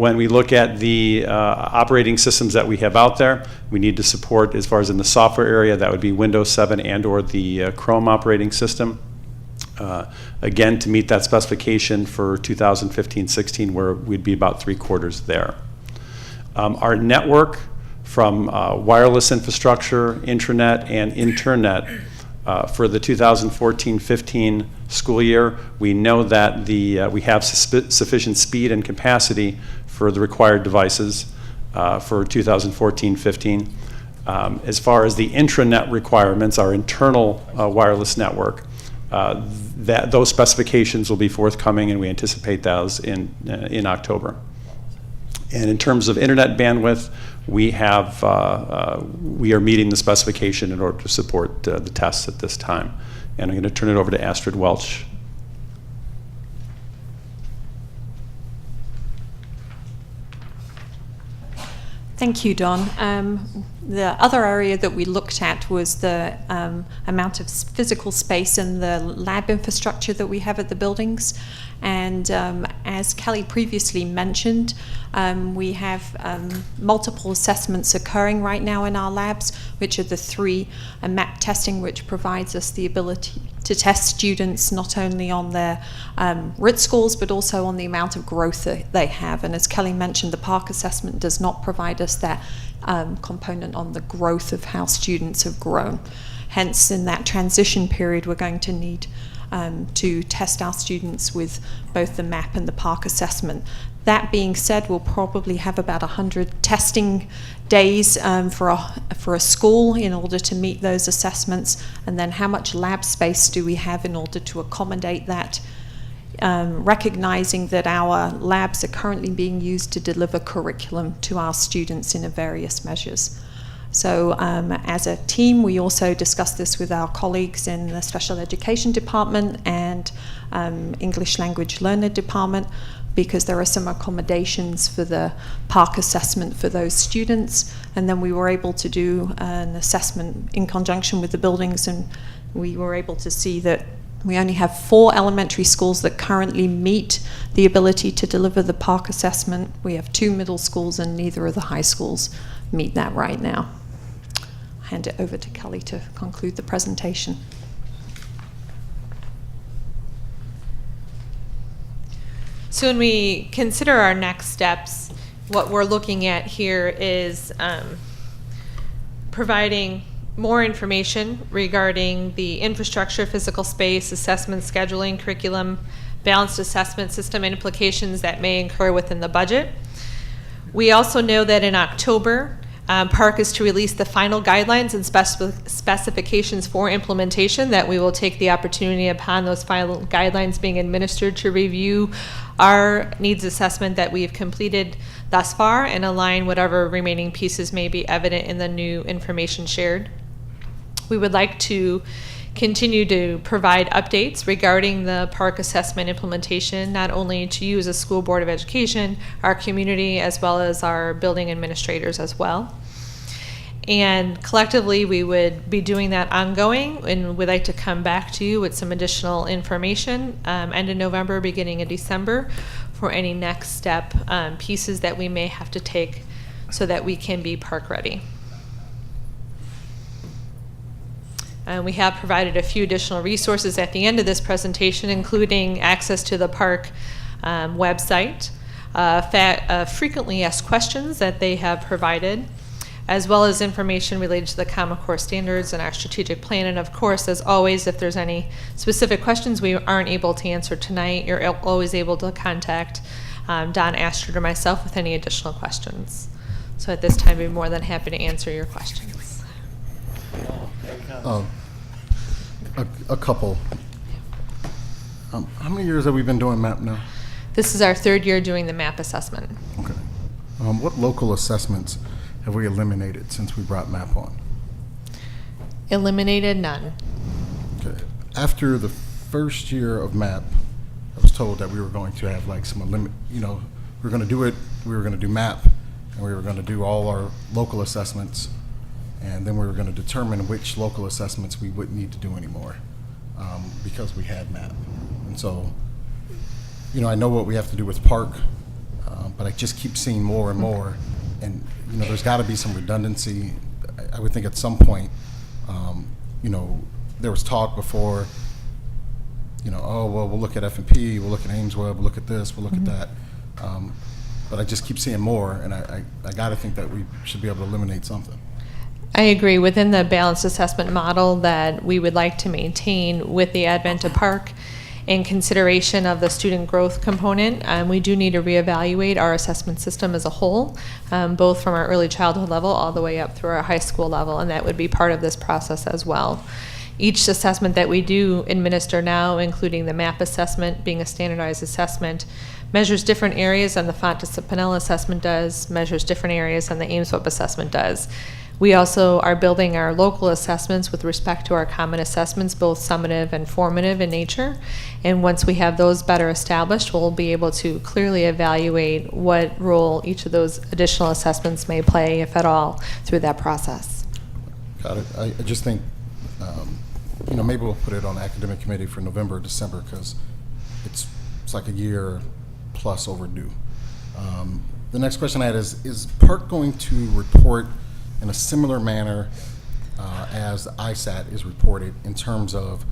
When we look at the operating systems that we have out there, we need to support, as far as in the software area, that would be Windows 7 and or the Chrome operating system. Again, to meet that specification for 2015-16, where we'd be about 3/4 there. Our network, from wireless infrastructure, intranet, and internet, for the 2014-15 school year, we know that we have sufficient speed and capacity for the required devices for 2014-15. As far as the intranet requirements, our internal wireless network, those specifications will be forthcoming, and we anticipate those in October. And in terms of internet bandwidth, we are meeting the specification in order to support the tests at this time. And I'm going to turn it over to Astrid Welch. Thank you, Don. The other area that we looked at was the amount of physical space and the lab infrastructure that we have at the buildings. And as Kelly previously mentioned, we have multiple assessments occurring right now in our labs, which are the 3 MAP testing, which provides us the ability to test students not only on their RIT scores, but also on the amount of growth that they have. And as Kelly mentioned, the Park assessment does not provide us that component on the growth of how students have grown. Hence, in that transition period, we're going to need to test our students with both the MAP and the Park assessment. That being said, we'll probably have about 100 testing days for a school in order to meet those assessments, and then how much lab space do we have in order to accommodate that, recognizing that our labs are currently being used to deliver curriculum to our students in various measures. So as a team, we also discussed this with our colleagues in the Special Education Department and English Language Learner Department, because there are some accommodations for the Park assessment for those students. And then we were able to do an assessment in conjunction with the buildings, and we were able to see that we only have 4 elementary schools that currently meet the ability to deliver the Park assessment. We have 2 middle schools, and neither of the high schools meet that right now. I'll hand it over to Kelly to conclude the presentation. So when we consider our next steps, what we're looking at here is providing more information regarding the infrastructure, physical space, assessment, scheduling, curriculum, balanced assessment system, and implications that may incur within the budget. We also know that in October, Park is to release the final guidelines and specifications for implementation, that we will take the opportunity upon those final guidelines being administered to review our needs assessment that we've completed thus far and align whatever remaining pieces may be evident in the new information shared. We would like to continue to provide updates regarding the Park assessment implementation, not only to you as a school board of education, our community, as well as our building administrators as well. And collectively, we would be doing that ongoing, and we'd like to come back to you with some additional information end of November, beginning of December, for any next step pieces that we may have to take so that we can be Park ready. We have provided a few additional resources at the end of this presentation, including access to the Park website, frequently asked questions that they have provided, as well as information related to the Common Core standards and our strategic plan. And of course, as always, if there's any specific questions we aren't able to answer tonight, you're always able to contact Don Astrid or myself with any additional questions. So at this time, we'd be more than happy to answer your questions. A couple. How many years have we been doing MAP now? This is our third year doing the MAP assessment. Okay. What local assessments have we eliminated since we brought MAP on? Eliminated? None. Okay. After the first year of MAP, I was told that we were going to have like some we were going to do it, we were going to do MAP, and we were going to do all our local assessments, and then we were going to determine which local assessments we wouldn't need to do anymore because we had MAP. And so, I know what we have to do with Park, but I just keep seeing more and more, and there's got to be some redundancy. I would think at some point, there was talk before, oh, well, we'll look at F&P, we'll look at Ames Web, we'll look at this, we'll look at that. But I just keep seeing more, and I got to think that we should be able to eliminate something. I agree. Within the balanced assessment model that we would like to maintain with the advent of Park, in consideration of the student growth component, we do need to reevaluate our assessment system as a whole, both from our early childhood level all the way up through our high school level, and that would be part of this process as well. Each assessment that we do administer now, including the MAP assessment being a standardized assessment, measures different areas than the Fontes Pinella assessment does, measures different areas than the Ames Web assessment does. We also are building our local assessments with respect to our common assessments, both summative and formative in nature. And once we have those better established, we'll be able to clearly evaluate what role each of those additional assessments may play, if at all, through that process. Got it. I just think, maybe we'll put it on the academic committee for November or December, because it's like a year plus overdue. The next question I had is Park going to report in a similar manner as ISAT is reported in terms of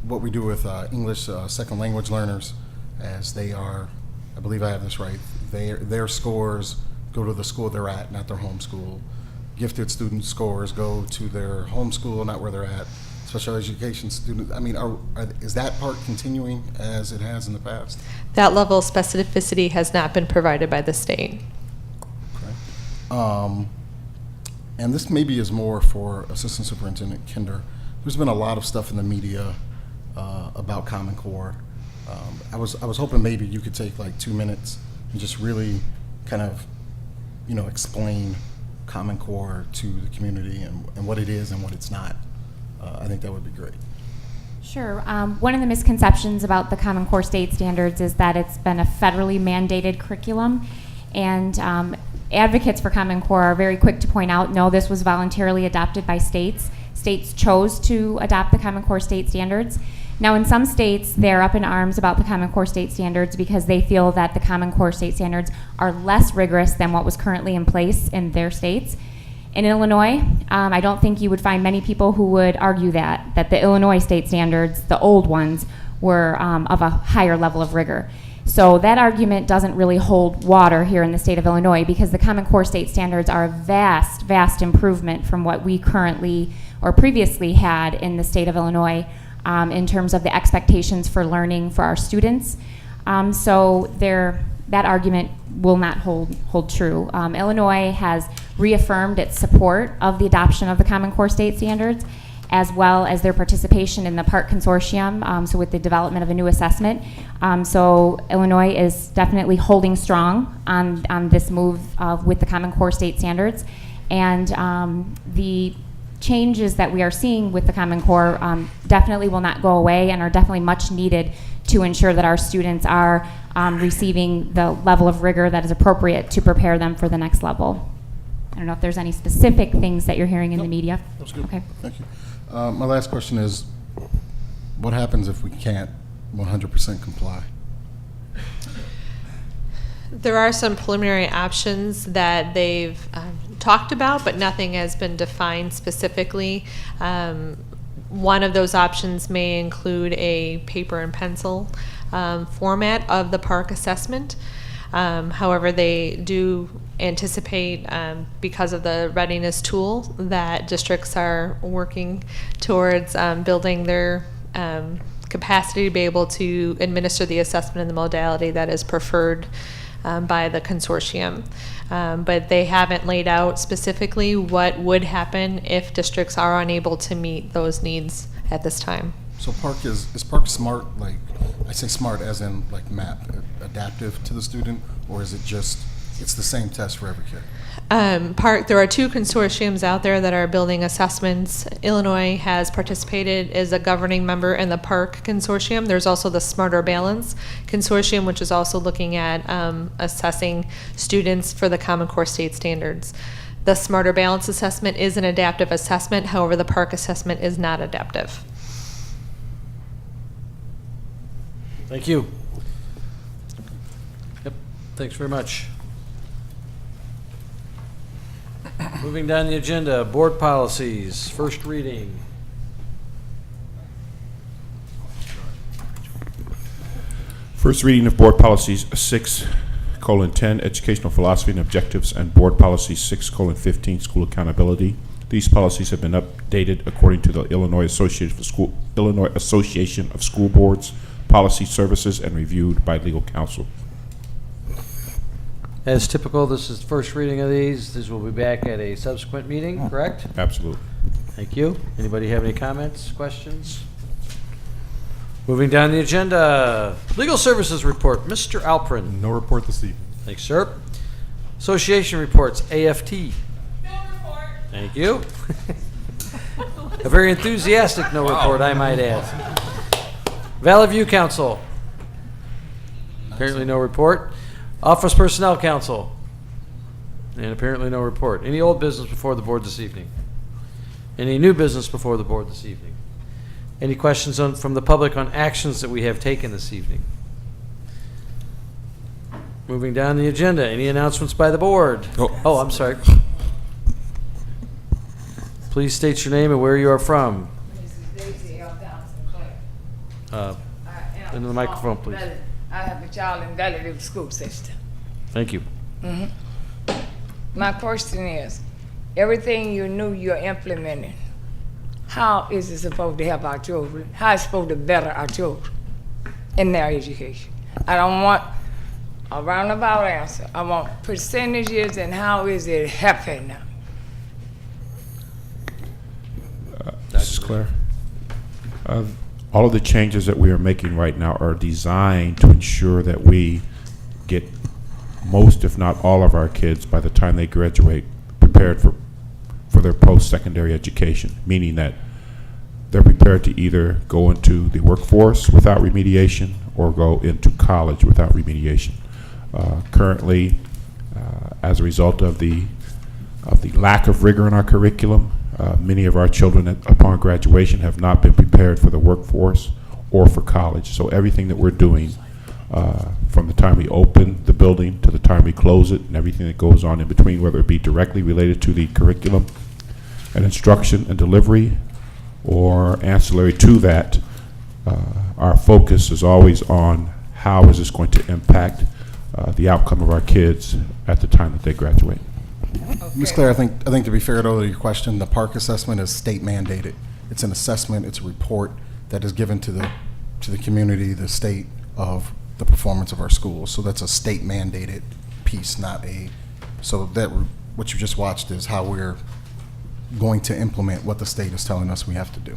what we do with English second language learners, as they are, I believe I have this right, their scores go to the school they're at, not their home school. Gifted student scores go to their home school, not where they're at. Special education students, is that part continuing as it has in the past? That level of specificity has not been provided by the state. And this maybe is more for Assistant Superintendent Kinder. There's been a lot of stuff in the media about Common Core. I was hoping maybe you could take like 2 minutes and just really kind of, explain Common Core to the community and what it is and what it's not. I think that would be great. Sure. One of the misconceptions about the Common Core state standards is that it's been a federally mandated curriculum, and advocates for Common Core are very quick to point out, no, this was voluntarily adopted by states. States chose to adopt the Common Core state standards. Now, in some states, they're up in arms about the Common Core state standards because they feel that the Common Core state standards are less rigorous than what was currently in place in their states. In Illinois, I don't think you would find many people who would argue that the Illinois state standards, the old ones, were of a higher level of rigor. So that argument doesn't really hold water here in the state of Illinois, because the Common Core state standards are a vast, vast improvement from what we currently or previously had in the state of Illinois in terms of the expectations for learning for our students. So that argument will not hold true. Illinois has reaffirmed its support of the adoption of the Common Core state standards, as well as their participation in the Park Consortium, so with the development of a new assessment. So Illinois is definitely holding strong on this move with the Common Core state standards. And the changes that we are seeing with the Common Core definitely will not go away and are definitely much needed to ensure that our students are receiving the level of rigor that is appropriate to prepare them for the next level. I don't know if there's any specific things that you're hearing in the media. That's good. Okay. Thank you. My last question is, what happens if we can't 100% comply? There are some preliminary options that they've talked about, but nothing has been defined specifically. One of those options may include a paper and pencil format of the park assessment. However, they do anticipate, because of the readiness tool, that districts are working towards building their capacity to be able to administer the assessment in the modality that is preferred by the consortium. But they haven't laid out specifically what would happen if districts are unable to meet those needs at this time. So Park is Park smart, like, I say smart as in like MAP, adaptive to the student, or is it just, it's the same test for every kid? There are two consortiums out there that are building assessments. Illinois has participated as a governing member in the Park Consortium. There's also the Smarter Balance Consortium, which is also looking at assessing students for the Common Core state standards. The Smarter Balance assessment is an adaptive assessment. However, the Park assessment is not adaptive. Thank you. Yep, thanks very much. Moving down the agenda, board policies, first reading. First reading of board policies 6:10, educational philosophy and objectives, and board policy 6:15, school accountability. These policies have been updated according to the Illinois Association of School Boards Policy Services and reviewed by legal counsel. As typical, this is the first reading of these. These will be back at a subsequent meeting, correct? Absolutely. Thank you. Anybody have any comments, questions? Moving down the agenda, legal services report, Mr. Alprin. No report this evening. Thanks, sir. Association reports, AFT. No report. Thank you. A very enthusiastic no report, I might add. Valley View Council. Apparently no report. Office Personnel Council. And apparently no report. Any old business before the board this evening? Any new business before the board this evening? Any questions from the public on actions that we have taken this evening? Moving down the agenda, any announcements by the board? Oh, I'm sorry. Please state your name and where you are from. Into the microphone, please. I have a child in Valley View school system. Thank you. My question is, everything you knew you're implementing, how is it supposed to help our children? How is it supposed to better our children in their education? I don't want a roundabout answer. I want percentages and how is it helping them? Mrs. Claire? All of the changes that we are making right now are designed to ensure that we get most, if not all, of our kids by the time they graduate prepared for their post-secondary education, meaning that they're prepared to either go into the workforce without remediation or go into college without remediation. Currently, as a result of the lack of rigor in our curriculum, many of our children upon graduation have not been prepared for the workforce or for college. So everything that we're doing from the time we open the building to the time we close it and everything that goes on in between, whether it be directly related to the curriculum and instruction and delivery or ancillary to that, our focus is always on how is this going to impact the outcome of our kids at the time that they graduate. Ms. Claire, I think to be fair to your question, the park assessment is state mandated. It's an assessment, it's a report that is given to the community, the state, of the performance of our schools. So that's a state mandated piece, not a, so that what you just watched is how we're going to implement what the state is telling us we have to do.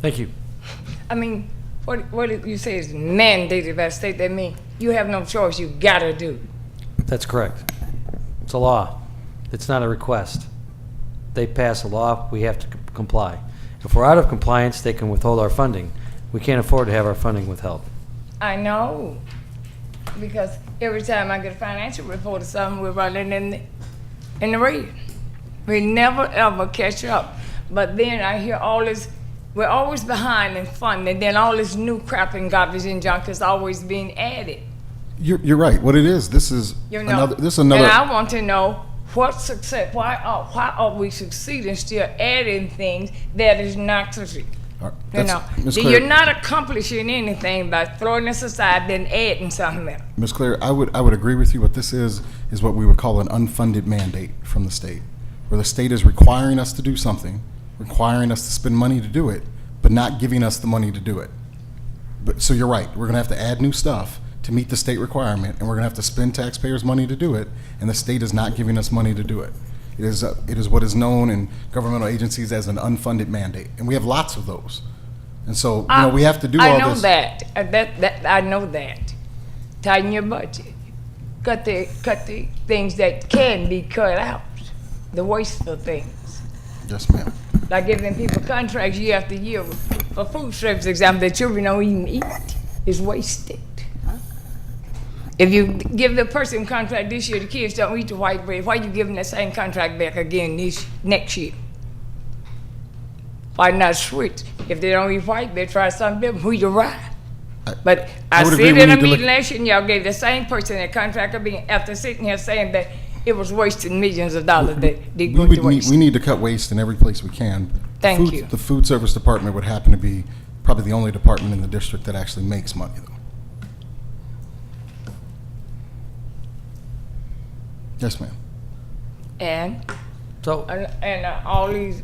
Thank you. I mean, what you say is mandated by the state. That means you have no choice. You gotta do. That's correct. It's a law. It's not a request. They pass a law, we have to comply. If we're out of compliance, they can withhold our funding. We can't afford to have our funding withheld. I know, because every time I get a financial report or something, we're running in the red. We never ever catch up. But then I hear all this. We're always behind in funding, and then all this new crap and garbage and junk is always being added. You're right. What it is, this is another. And I want to know what success. Why are we succeeding still adding things that is not succeeding? You know, Ms. you're Claire, not accomplishing anything by throwing this aside, then adding something else. Ms. Claire, I would agree with you. What this is what we would call an unfunded mandate from the state, where the state is requiring us to do something, requiring us to spend money to do it, but not giving us the money to do it. But so you're right. We're going to have to add new stuff to meet the state requirement, and we're going to have to spend taxpayers' money to do it, and the state is not giving us money to do it. It is what is known in governmental agencies as an unfunded mandate, and we have lots of those. And so, we have to do all this. I know that. Tighten your budget. Cut the things that can be cut out. The wasteful things. Yes, ma'am. Like giving people contracts year after year for food service example that children don't even eat is wasted. If you give the person contract this year, the kids don't eat the white bread, why you give them that same contract back again next year? Why not switch? If they don't eat white, they try something different, who you ride? But I would said agree we in a need to meeting last year, and y'all gave the same person that contract after sitting here saying that it was wasting millions of dollars that they go to waste. We need to cut waste in every place we can. Thank you. The food service department would happen to be probably the only department in the district that actually makes money, though. Yes, ma'am. And so all these,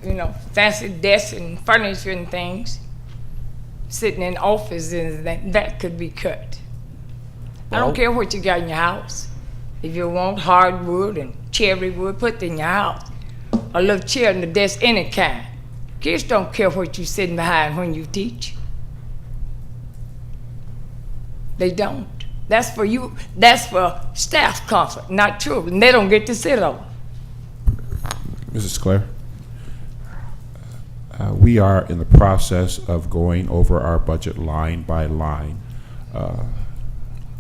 fancy desks and furniture and things sitting in offices, that could be cut. I don't care what you got in your house. If you want hardwood and cherry wood, put it in your house. A little chair and the desk, any kind. Kids don't care what you're sitting behind when you teach. They don't. That's for you. That's for staff comfort, not children. They don't get to sit on. Mrs. Claire, we are in the process of going over our budget line by line.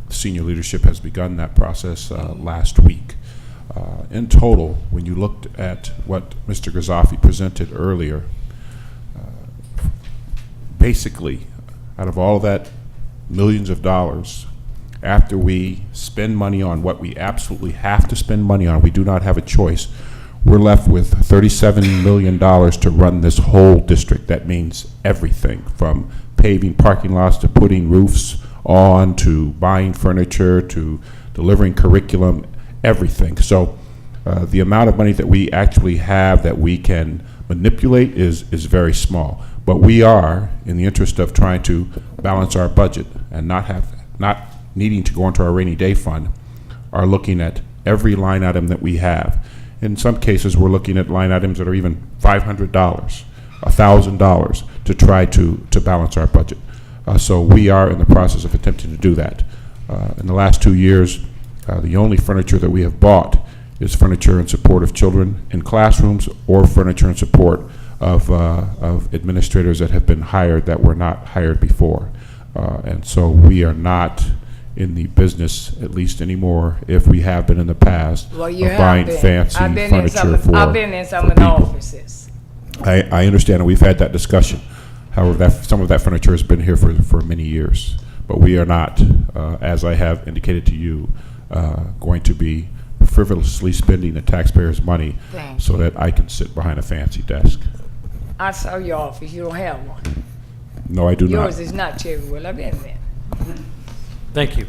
Senior leadership has begun that process last week. In total, when you looked at what Mr. Grazafi presented earlier, basically, out of all that millions of dollars, after we spend money on what we absolutely have to spend money on, we do not have a choice, we're left with $37 million to run this whole district. That means everything from paving parking lots to putting roofs on to buying furniture to delivering curriculum, everything. So the amount of money that we actually have that we can manipulate is very small. But we are, in the interest of trying to balance our budget and not needing to go into our rainy day fund, are looking at every line item that we have. In some cases, we're looking at line items that are even $500, $1,000 to try to balance our budget. So we are in the process of attempting to do that. In the last 2 years, the only furniture that we have bought is furniture in support of children in classrooms or furniture in support of administrators that have been hired that were not hired before. And so we are not in the business, at least anymore, if we have been in the past, of buying fancy furniture for I've been in some of the offices. I understand, and we've had that discussion. However, some of that furniture has been here for many years. But we are not, as I have indicated to you, going to be frivolously spending the taxpayers' money so that I can sit behind a fancy desk. I saw your office. You don't have one. No, I do not. Yours is not cherry wood. I've been there. Thank you.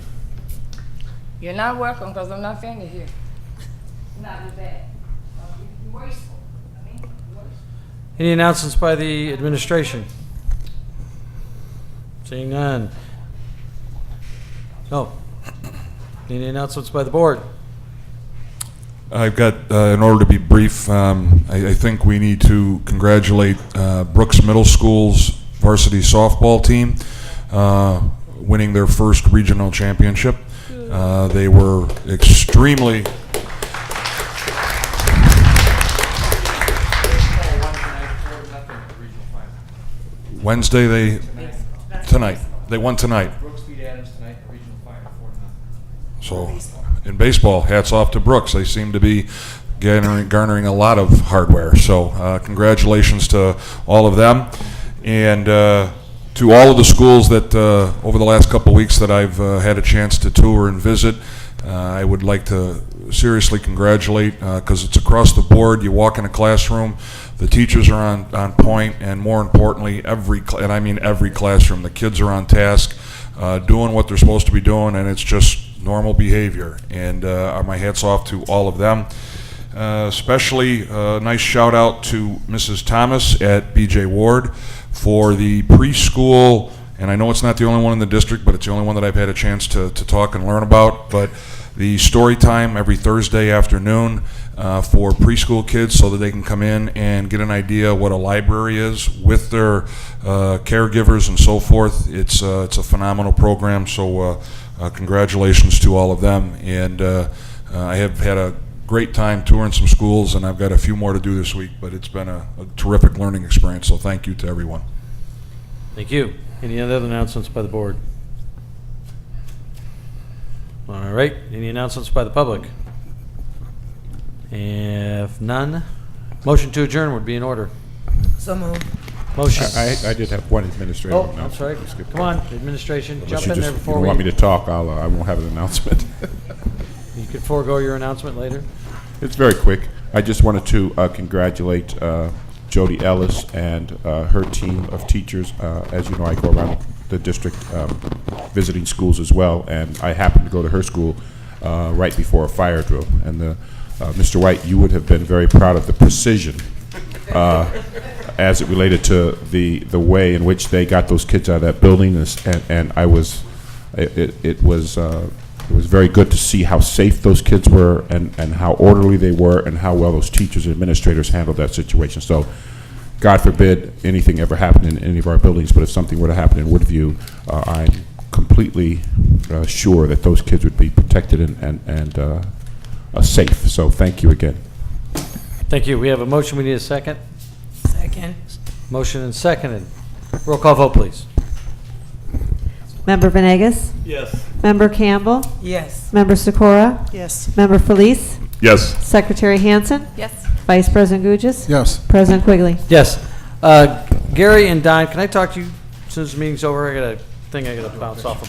You're not welcome because I'm not finished here. Not with that. You're wasteful. Any announcements by the administration? Seeing none. No. Any announcements by the board? I've got, in order to be brief, I think we need to congratulate Brooks Middle School's varsity softball team winning their first regional championship. They were extremely... Wednesday, tonight. They won tonight. Brooks beat Adams tonight, regional final 4-0. So, in baseball, hats off to Brooks. They seem to be garnering a lot of hardware. So, congratulations to all of them. And to all of the schools that, over the last couple of weeks that I've had a chance to tour and visit, I would like to seriously congratulate, because it's across the board. You walk in a classroom, The teachers are on point, and more importantly, and I mean every classroom, the kids are on task, doing what they're supposed to be doing, and it's just normal behavior. And my hat's off to all of them. Especially a nice shout out to Mrs. Thomas at BJ Ward for the preschool, and I know it's not the only one in the district, but it's the only one that I've had a chance to talk and learn about, but the story time every Thursday afternoon for preschool kids so that they can come in and get an idea what a library is with their caregivers and so forth. It's a phenomenal program, so congratulations to all of them. And I have had a great time touring some schools, and I've got a few more to do this week, but it's been a terrific learning experience, so thank you to everyone. Thank you. Any other announcements by the board? All right. Any announcements by the public? If none, motion to adjourn would be in order. So moved. Motion. I did have one administrative Oh, announcement. I'm sorry. Come on, administration, Unless jump you in there just before you we. want me to talk, I won't have an announcement. You could forego your announcement later. It's very quick. I just wanted to congratulate Jody Ellis and her team of teachers. As you know, I go around the district visiting schools as well, and I happened to go to her school right before a fire drill. And Mr. White, you would have been very proud of the precision as it related to the way in which they got those kids out of that building. And I was, it was very good to see how safe those kids were and how orderly they were and how well those teachers and administrators handled that situation. So God forbid anything ever happened in any of our buildings, but if something were to happen in Woodview, I'm completely sure that those kids would be protected and safe. So thank you again. Thank you. We have a motion. We need a second. Second. Motion and seconded. Roll call vote, please. Member Venegas? Yes. Member Campbell? Yes. Member Sikora? Yes. Member Felice? Yes. Secretary Hansen? Yes. Vice President Gugis? Yes. President Quigley? Yes. Gary and Don, can I talk to you as soon as the meeting's over? I got a thing I got to bounce off of